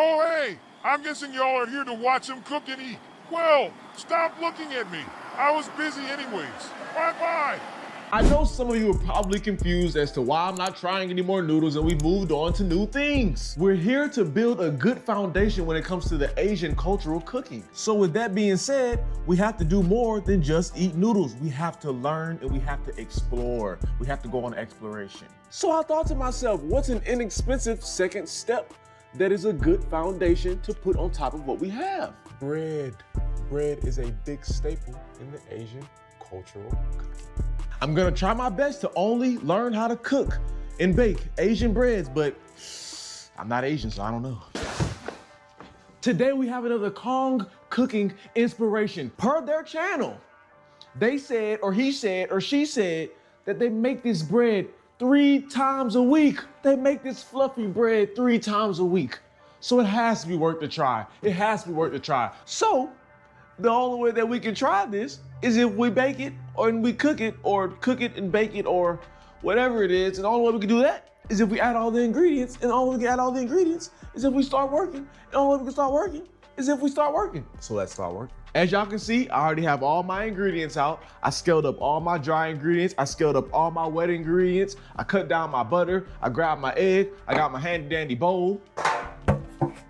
Oh, hey, I'm guessing y'all are here to watch him cook and eat. Well, stop looking at me. I was busy anyways. Bye-bye. I know some of you are probably confused as to why I'm not trying any more noodles and we moved on to new things. We're here to build a good foundation when it comes to the Asian cultural cooking. So with that being said, we have to do more than just eat noodles. We have to learn and we have to explore. We have to go on exploration. So I thought to myself, what's an inexpensive second step that is a good foundation to put on top of what we have? Bread. Bread is a big staple in the Asian cultural cooking. I'm gonna try my best to only learn how to cook and bake Asian breads, but I'm not Asian, so I don't know. Today we have another Kong cooking inspiration. Per their channel, they said, or he said, or she said, that they make this bread 3 times a week. They make this fluffy bread 3 times a week. So it has to be worth the try. It has to be worth the try. So the only way that we can try this is if we bake it or we cook it and bake it or whatever it is. And the only way we can do that is if we add all the ingredients. And the only way we can add all the ingredients is if we start working. And the only way we can start working is if we start working. So let's start working. As y'all can see, I already have all my ingredients out. I scaled up all my dry ingredients. I scaled up all my wet ingredients. I cut down my butter. I grabbed my egg. I got my handy dandy bowl.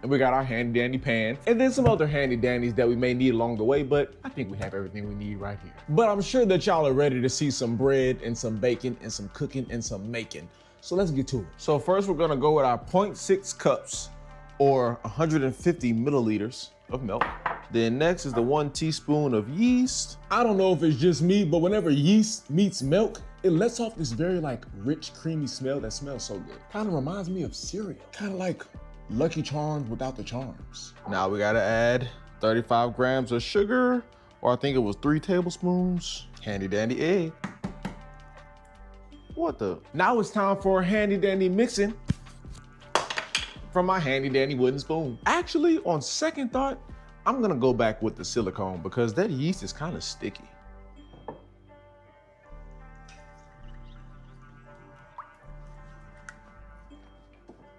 And we got our handy dandy pan, and then some other handy dandies that we may need along the way, but I think we have everything we need right here. But I'm sure that y'all are ready to see some bread and some bacon and some cooking and some making. So let's get to it. So first we're gonna go with our 0.6 cups or 150 milliliters of milk. Then next is the 1 teaspoon of yeast. I don't know if it's just me, but whenever yeast meets milk, it lets off this very like rich, creamy smell that smells so good. Kind of reminds me of cereal. Kind of like Lucky Charms without the charms. Now we gotta add 35 grams of sugar, or I think it was 3 tablespoons. Handy dandy egg. What the? Now it's time for handy dandy mixing from my handy dandy wooden spoon. Actually, on second thought, I'm gonna go back with the silicone because that yeast is kind of sticky.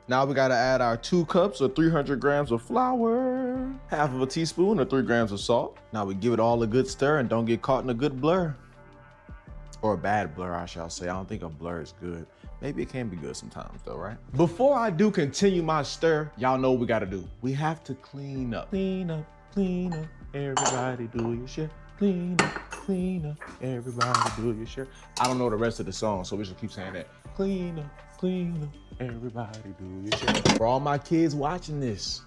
Now we gotta add our 2 cups or 300 grams of flour, half of a teaspoon or 3 grams of salt. Now we give it all a good stir and don't get caught in a good blur. Or a bad blur, I shall say. I don't think a blur is good. Maybe it can be good sometimes though, right? Before I do continue my stir, y'all know what we gotta do. We have to clean up. Clean up, clean up, everybody do your share. Clean up, everybody do your share. I don't know the rest of the song, so we should keep saying that. Clean up, everybody do your share. For all my kids watching this,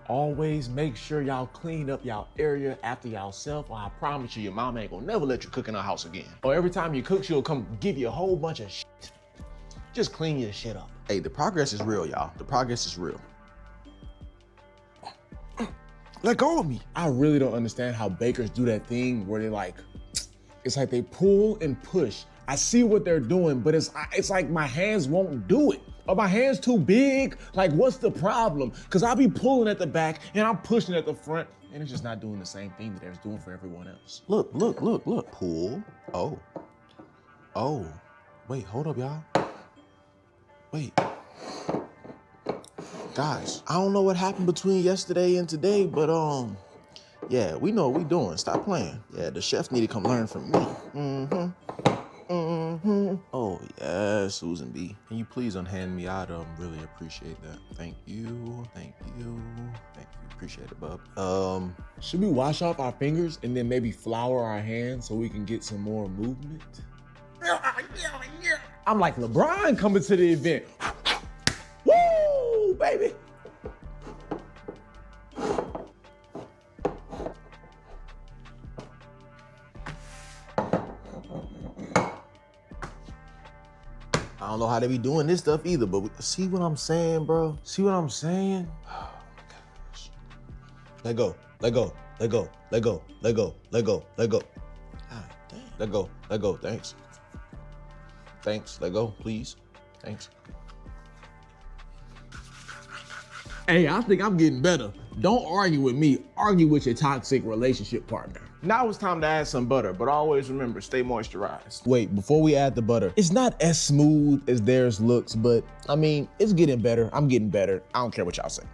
always make sure y'all clean up y'all area after y'allself, or I promise you, your mom ain't gonna never let you cook in her house again. Or every time you cook, she'll come give you a whole bunch of shit. Just clean your shit up. Hey, the progress is real, y'all. The progress is real. Let go of me. I really don't understand how bakers do that thing where they like, it's like they pull and push. I see what they're doing, but it's like my hands won't do it. Are my hands too big? Like, what's the problem? Because I'll be pulling at the back and I'm pushing at the front, and it's just not doing the same thing that it's doing for everyone else. Look. Pull. Oh. Wait, hold up, y'all. Wait. Guys, I don't know what happened between yesterday and today, but yeah, we know what we doing. Stop playing. Yeah, the chef need to come learn from me. Oh yes, Susan B. Can you please unhand me? I'd really appreciate that. Thank you. Appreciate it, bub. Should we wash off our fingers and then maybe flour our hands so we can get some more movement? I'm like LeBron coming to the event. Woo, baby. I don't know how they be doing this stuff either, but see what I'm saying, bro? See what I'm saying? Oh my gosh. Let go. God damn. Let go. Thanks. Let go, please. Thanks. Hey, I think I'm getting better. Don't argue with me, argue with your toxic relationship partner. Now it's time to add some butter, but always remember, stay moisturized. Wait, before we add the butter, it's not as smooth as theirs looks, but I mean, it's getting better. I'm getting better. I don't care what y'all say.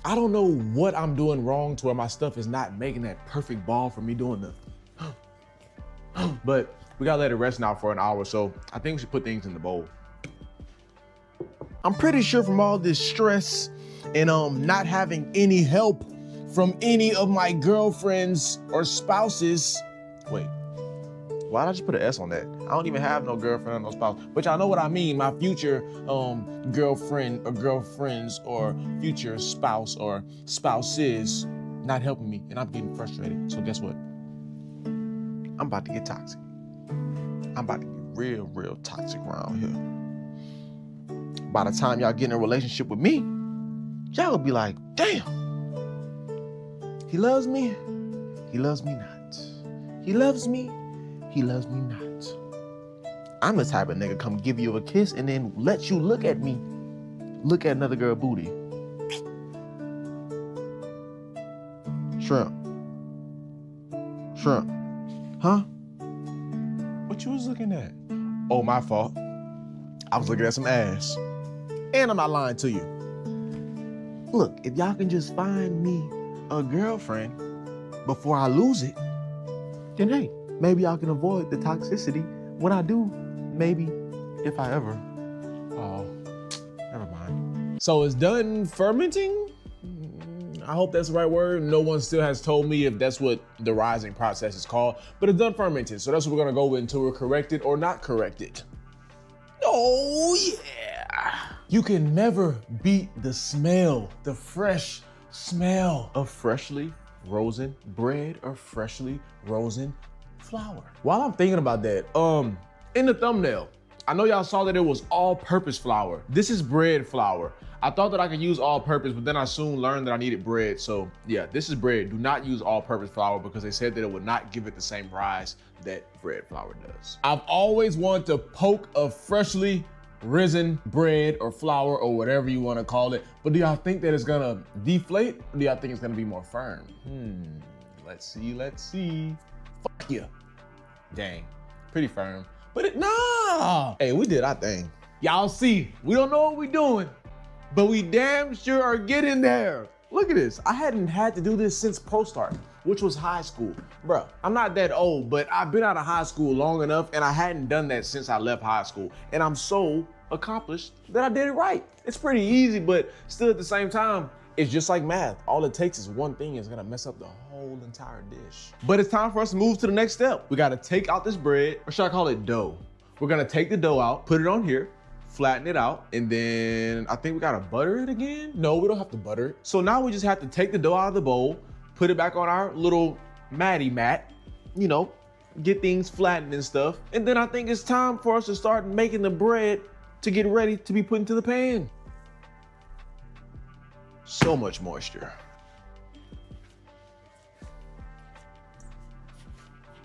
I don't know what I'm doing wrong to where my stuff is not making that perfect ball for me doing the, but we gotta let it rest now for an hour, so I think we should put things in the bowl. I'm pretty sure from all this stress and not having any help from any of my girlfriends or spouses. Wait, why did I just put an S on that? I don't even have no girlfriend or no spouse, but y'all know what I mean. My future girlfriend or girlfriends or future spouse or spouses not helping me, and I'm getting frustrated. So guess what? I'm about to get toxic. I'm about to get real, real toxic around here. By the time y'all get in a relationship with me, y'all will be like, damn, he loves me not. He loves me not. I'm the type of nigga come give you a kiss and then let you look at me, look at another girl booty. Shrimp. Huh? What you was looking at? Oh, my fault. I was looking at some ass. And I'm not lying to you. Look, if y'all can just find me a girlfriend before I lose it, then hey, maybe y'all can avoid the toxicity when I do, maybe, if I ever. Oh, never mind. So it's done fermenting? I hope that's the right word. No one still has told me if that's what the rising process is called, but it's done fermenting. So that's what we're gonna go with until we're corrected or not corrected. Oh yeah. You can never beat the smell, the fresh smell of freshly roasted bread or freshly roasted flour. While I'm thinking about that, in the thumbnail, I know y'all saw that it was all-purpose flour. This is bread flour. I thought that I could use all-purpose, but then I soon learned that I needed bread. So yeah, this is bread. Do not use all-purpose flour because they said that it would not give it the same rise that bread flour does. I've always wanted to poke a freshly risen bread or flour or whatever you want to call it, but do y'all think that it's gonna deflate or do y'all think it's gonna be more firm? Let's see. Fuck yeah. Dang, pretty firm. But nah. Hey, we did our thing. Y'all see, we don't know what we're doing, but we damn sure are getting there. Look at this. I hadn't had to do this since Pro-Start, which was high school. Bruh, I'm not that old, but I've been out of high school long enough and I hadn't done that since I left high school. And I'm so accomplished that I did it right. It's pretty easy, but still at the same time, it's just like math. All it takes is one thing is gonna mess up the whole entire dish. But it's time for us to move to the next step. We gotta take out this bread, or should I call it dough? We're gonna take the dough out, put it on here, flatten it out, and then I think we gotta butter it again. No, we don't have to butter it. So now we just have to take the dough out of the bowl, put it back on our little matty mat, you know, get things flattened and stuff. And then I think it's time for us to start making the bread to get ready to be put into the pan. So much moisture.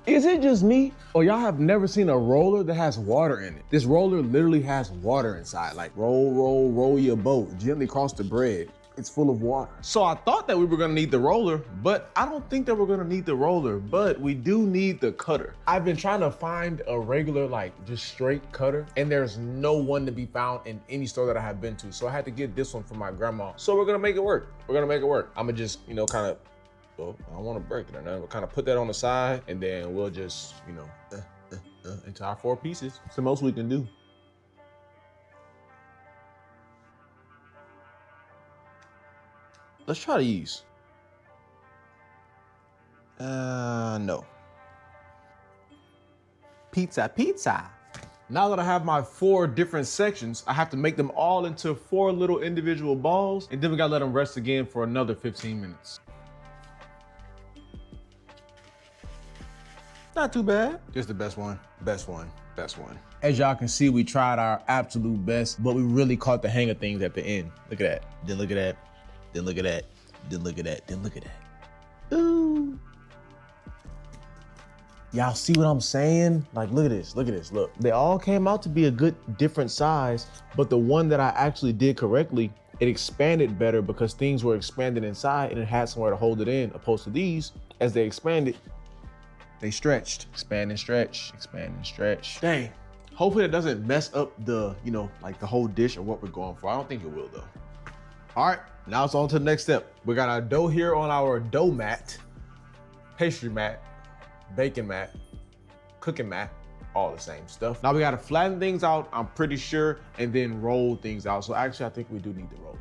Is it just me, or y'all have never seen a roller that has water in it? This roller literally has water inside. Like roll your boat, gently cross the bread. It's full of water. So I thought that we were gonna need the roller, but I don't think that we're gonna need the roller, but we do need the cutter. I've been trying to find a regular, like just straight cutter, and there's no one to be found in any store that I have been to. So I had to get this one from my grandma. So we're gonna make it work. We're gonna make it work. I'm gonna just, you know, kind of, well, I don't wanna break it or nothing. We'll kind of put that on the side, and then we'll just, you know, into our 4 pieces. It's the most we can do. Let's try the yeast. No. Pizza. Now that I have my 4 different sections, I have to make them all into 4 little individual balls, and then we gotta let them rest again for another 15 minutes. Not too bad. Just the best one. As y'all can see, we tried our absolute best, but we really caught the hang of things at the end. Look at that, then look at that. Then look at that, then look at that, then look at that. Ooh. Y'all see what I'm saying? Like, look at this, look. They all came out to be a good different size, but the one that I actually did correctly, it expanded better because things were expanded inside and it had somewhere to hold it in, opposed to these, as they expanded, they stretched. Expand and stretch, expand and stretch. Dang, hopefully it doesn't mess up the, you know, like the whole dish or what we're going for. I don't think it will though. All right, now it's on to the next step. We got our dough here on our dough mat, pastry mat, baking mat, cooking mat, all the same stuff. Now we gotta flatten things out, I'm pretty sure, and then roll things out. So actually, I think we do need to roll it.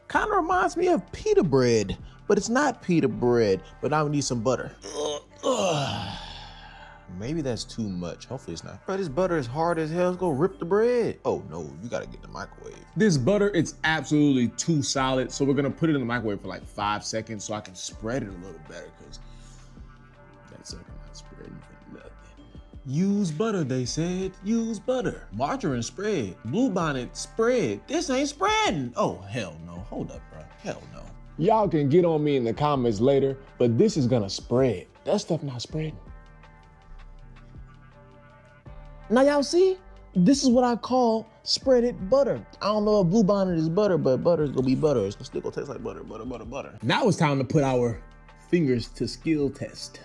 Kind of reminds me of pita bread, but it's not pita bread. But now we need some butter. Maybe that's too much. Hopefully it's not. Bro, this butter is hard as hell. It's gonna rip the bread. Oh no, you gotta get in the microwave. This butter, it's absolutely too solid. So we're gonna put it in the microwave for like 5 seconds so I can spread it a little better, because that sucker not spreading for nothing. Use butter, they said. Use butter. Margarine spread. Bluebonnet spread. This ain't spreading. Oh, hell no. Hold up, bro. Hell no. Y'all can get on me in the comments later, but this is gonna spread. That stuff not spreading. Now y'all see? This is what I call spreaded butter. I don't know if Bluebonnet is butter, but butter is gonna be butter. It's still gonna taste like butter, butter, butter, butter. Now it's time to put our fingers to skill test.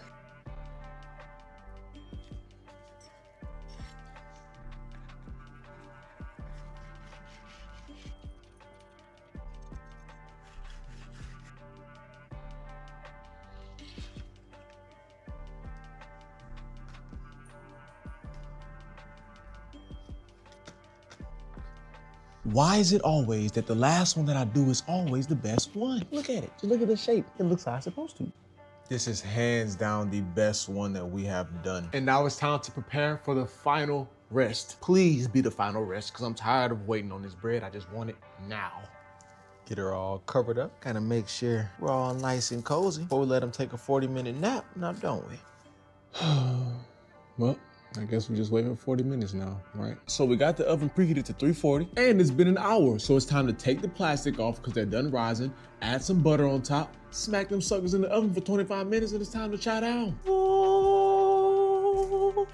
Why is it always that the last one that I do is always the best one? Look at it, just look at the shape. It looks how it's supposed to. This is hands down the best one that we have done. And now it's time to prepare for the final rest. Please be the final rest, because I'm tired of waiting on this bread. I just want it now. Get her all covered up. Gotta make sure we're all nice and cozy before we let them take a 40-minute nap, now don't we? Well, I guess we just wait for 40 minutes now, right? So we got the oven preheated to 340, and it's been an hour. So it's time to take the plastic off because they're done rising, add some butter on top, smack them suckers in the oven for 25 minutes, and it's time to chow down. Oh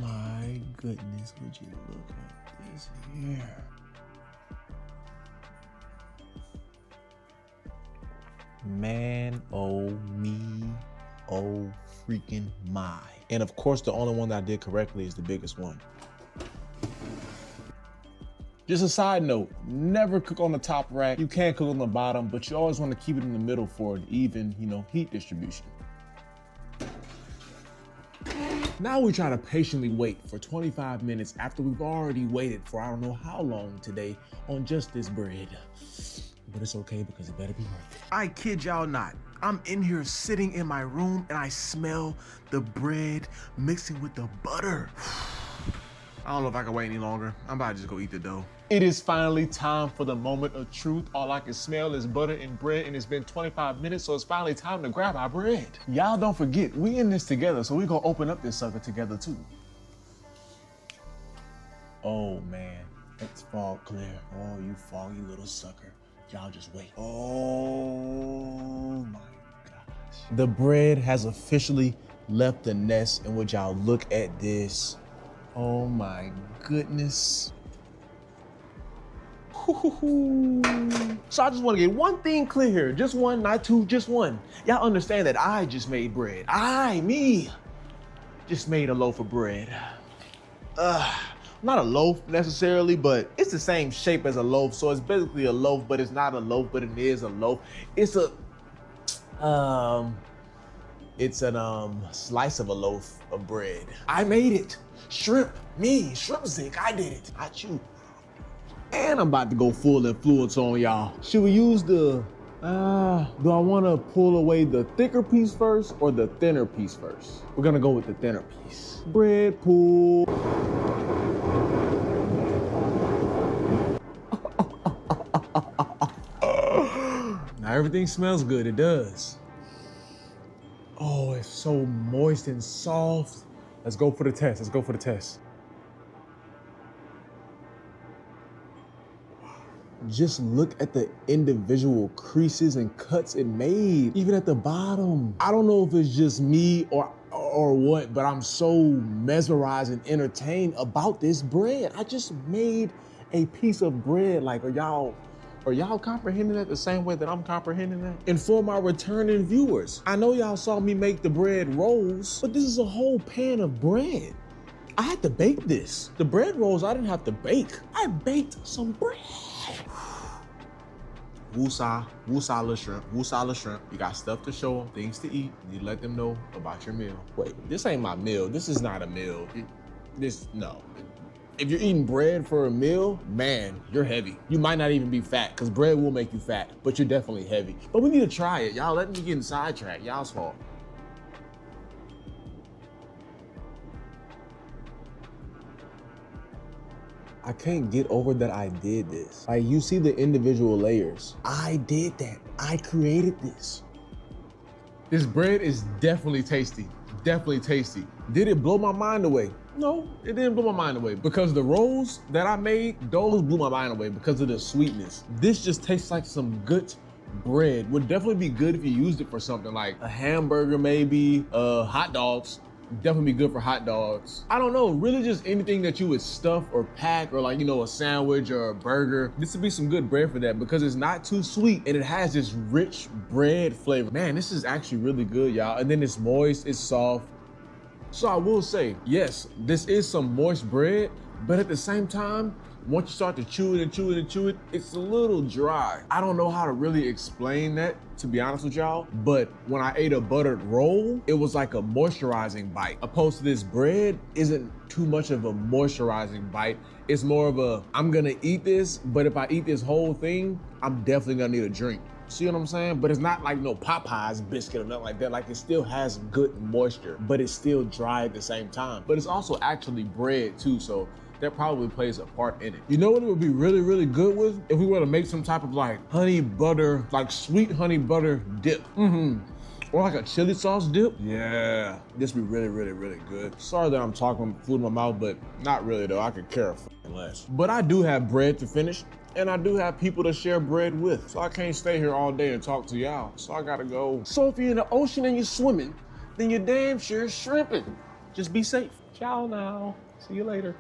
my goodness, would you look at this here? Man, oh me, oh freaking my. And of course, the only one that I did correctly is the biggest one. Just a side note, never cook on the top rack. You can cook on the bottom, but you always want to keep it in the middle for an even, heat distribution. Now we try to patiently wait for 25 minutes after we've already waited for I don't know how long today on just this bread. But it's okay because it better be worth it. I kid y'all not. I'm in here sitting in my room and I smell the bread mixing with the butter. I don't know if I can wait any longer. I'm about to just go eat the dough. It is finally time for the moment of truth. All I can smell is butter and bread, and it's been 25 minutes, so it's finally time to grab our bread. Y'all don't forget, we in this together, so we gonna open up this sucker together too. Oh man, it's fog clear. Oh, you foggy little sucker. Y'all just wait. Oh my gosh. The bread has officially left the nest, and would y'all look at this? Oh my goodness. So I just want to get one thing clear here. Just one, not two, just one. Y'all understand that I just made bread. Me, just made a loaf of bread. Not a loaf necessarily, but it's the same shape as a loaf. So it's basically a loaf, but it's not a loaf, but it is a loaf. It's a, slice of a loaf of bread. I made it. ShrimpZikk, I did it, not you. And I'm about to go full influence on y'all. Should we use the, do I wanna pull away the thicker piece first or the thinner piece first? We're gonna go with the thinner piece. Bread pull. Now everything smells good, it does. Oh, it's so moist and soft. Let's go for the test, let's go for the test. Just look at the individual creases and cuts it made, even at the bottom. I don't know if it's just me or what, but I'm so mesmerized and entertained about this bread. I just made a piece of bread. Like, are y'all Are y'all comprehending that the same way that I'm comprehending that? And for my returning viewers, I know y'all saw me make the bread rolls, but this is a whole pan of bread. I had to bake this. The bread rolls I didn't have to bake. I baked some bread. Woosah, woosah la shrimp, woosah la shrimp. You got stuff to show them, things to eat. You let them know about your meal. Wait, this ain't my meal. This is not a meal. No. If you're eating bread for a meal, man, you're heavy. You might not even be fat, because bread will make you fat, but you're definitely heavy. But we need to try it. Y'all let me get sidetracked. Y'all's fault. I can't get over that I did this. Like, you see the individual layers. I did that. I created this. This bread is definitely tasty. Definitely tasty. Did it blow my mind away? No, it didn't blow my mind away, because the rolls that I made, those blew my mind away because of the sweetness. This just tastes like some good bread. Would definitely be good if you used it for something like a hamburger, maybe, hot dogs. Definitely be good for hot dogs. I don't know, really just anything that you would stuff or pack, or like, you know, a sandwich or a burger. This would be some good bread for that, because it's not too sweet and it has this rich bread flavor. Man, this is actually really good, y'all. And then it's moist, it's soft. So I will say, yes, this is some moist bread, but at the same time, once you start to chew it and chew it and chew it, it's a little dry. I don't know how to really explain that, to be honest with y'all, but when I ate a buttered roll, it was like a moisturizing bite. Opposed to this bread isn't too much of a moisturizing bite. It's more of a, I'm gonna eat this, but if I eat this whole thing, I'm definitely gonna need a drink. See what I'm saying? But it's not like no Popeyes biscuit or nothing like that. Like, it still has good moisture, but it's still dry at the same time. But it's also actually bread too, so that probably plays a part in it. You know what it would be really, really good with? If we were to make some type of like honey butter, like sweet honey butter dip. Or like a chili sauce dip. Yeah, this would be really, really, really good. Sorry that I'm talking food in my mouth, but not really though. I could care less. But I do have bread to finish, and I do have people to share bread with. So I can't stay here all day and talk to y'all. So I gotta go. So if you're in the ocean and you're swimming, then you're damn sure shrimping. Just be safe. Ciao now. See you later.